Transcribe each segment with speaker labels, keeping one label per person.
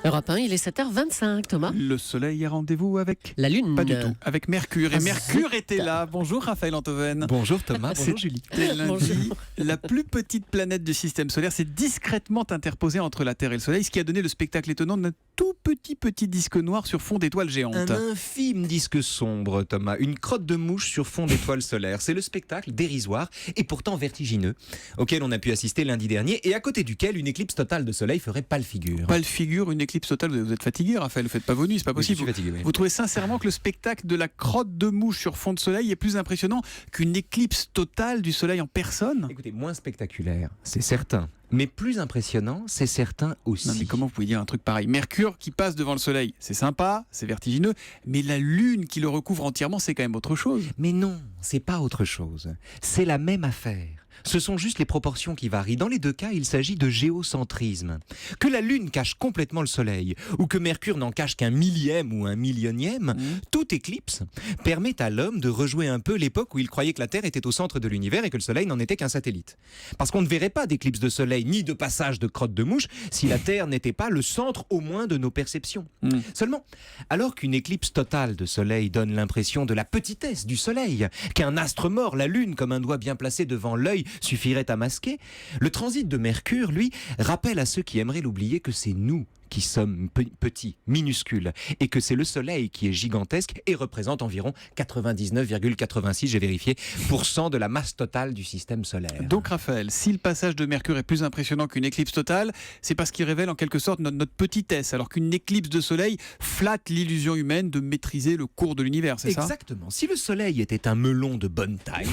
Speaker 1: Europe 1, il est 7h25, Thomas.
Speaker 2: Le soleil a rendez-vous avec...
Speaker 1: La lune.
Speaker 2: Pas du tout, avec Mercure. Et Mercure était là. Bonjour Raphaël Antoven.
Speaker 3: Bonjour Thomas, bonjour Julie.
Speaker 2: C'était lundi. La plus petite planète du système solaire s'est discrètement interposée entre la Terre et le Soleil, ce qui a donné le spectacle étonnant d'un tout petit disque noir sur fond d'étoiles géantes.
Speaker 3: Un infime disque sombre, Thomas. Une crotte de mouche sur fond d'étoiles solaires. C'est le spectacle dérisoire et pourtant vertigineux auquel on a pu assister lundi dernier et à côté duquel une éclipse totale de soleil ferait pâle figure.
Speaker 2: Pâle figure, une éclipse totale. Vous êtes fatigué, Raphaël, vous faites pas vos nuits, c'est pas possible.
Speaker 3: Oui, je suis fatigué, oui.
Speaker 2: Vous trouvez sincèrement que le spectacle de la crotte de mouche sur fond de soleil est plus impressionnant qu'une éclipse totale du soleil en personne?
Speaker 3: Écoutez, moins spectaculaire, c'est certain. Mais plus impressionnant, c'est certain aussi.
Speaker 2: Non mais comment vous pouvez dire un truc pareil? Mercure qui passe devant le soleil, c'est sympa, c'est vertigineux, mais la lune qui le recouvre entièrement, c'est quand même autre chose.
Speaker 3: Mais non, c'est pas autre chose. C'est la même affaire. Ce sont juste les proportions qui varient. Dans les deux cas, il s'agit de géocentrisme. Que la Lune cache complètement le Soleil, ou que Mercure n'en cache qu'un millième ou un millionième, toute éclipse permet à l'homme de rejouer un peu l'époque où il croyait que la Terre était au centre de l'univers et que le Soleil n'en était qu'un satellite. Parce qu'on ne verrait pas d'éclipse de Soleil ni de passage de crotte de mouche si la Terre n'était pas le centre au moins de nos perceptions. Seulement, alors qu'une éclipse totale de Soleil donne l'impression de la petitesse du Soleil, qu'un astre mort, la Lune, comme un doigt bien placé devant l'œil, suffirait à masquer, le transit de Mercure, lui, rappelle à ceux qui aimeraient l'oublier que c'est nous qui sommes petits, minuscules, et que c'est le Soleil qui est gigantesque et représente environ 99,86, j'ai vérifié, % de la masse totale du système solaire.
Speaker 2: Donc Raphaël, si le passage de Mercure est plus impressionnant qu'une éclipse totale, c'est parce qu'il révèle en quelque sorte notre petitesse, alors qu'une éclipse de Soleil flatte l'illusion humaine de maîtriser le cours de l'univers, c'est ça?
Speaker 3: Exactement. Si le Soleil était un melon de bonne taille,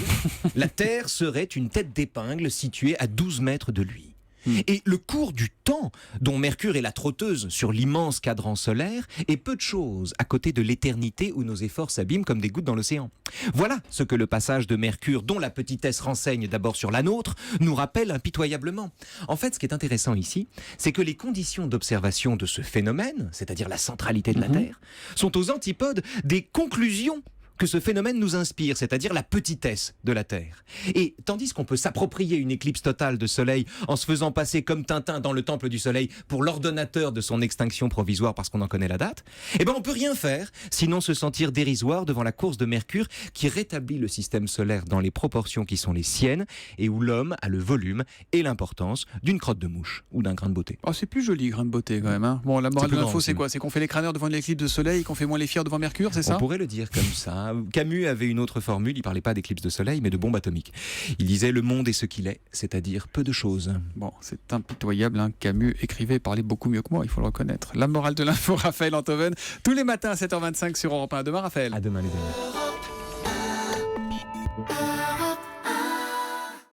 Speaker 3: la Terre serait une tête d'épingle située à 12 mètres de lui. Et le cours du temps, dont Mercure est la trotteuse sur l'immense cadran solaire, est peu de choses à côté de l'éternité où nos efforts s'abîment comme des gouttes dans l'océan. Voilà ce que le passage de Mercure, dont la petitesse renseigne d'abord sur la nôtre, nous rappelle impitoyablement. En fait, ce qui est intéressant ici, c'est que les conditions d'observation de ce phénomène, c'est-à-dire la centralité de la Terre, sont aux antipodes des conclusions que ce phénomène nous inspire, c'est-à-dire la petitesse de la Terre. Et tandis qu'on peut s'approprier une éclipse totale de Soleil en se faisant passer comme Tintin dans le Temple du Soleil pour l'ordonnateur de son extinction provisoire parce qu'on en connaît la date, eh ben on peut rien faire sinon se sentir dérisoire devant la course de Mercure qui rétablit le système solaire dans les proportions qui sont les siennes et où l'homme a le volume et l'importance d'une crotte de mouche ou d'un grain de beauté.
Speaker 2: Oh, c'est plus joli, grain de beauté quand même. Hein. Bon, la morale de l'info, c'est quoi? C'est qu'on fait les crâneurs devant l'éclipse de Soleil et qu'on fait moins les fiers devant Mercure, c'est ça?
Speaker 3: On pourrait le dire comme ça. Camus avait une autre formule, il parlait pas d'éclipse de soleil, mais de bombe atomique. Il disait « le monde est ce qu'il est », c'est-à-dire peu de choses.
Speaker 2: Bon, c'est impitoyable, hein. Camus écrivait et parlait beaucoup mieux que moi, il faut le reconnaître. La morale de l'info, Raphaël Antoven, tous les matins à 7h25 sur Europe 1. À demain, Raphaël.
Speaker 3: À demain les amis.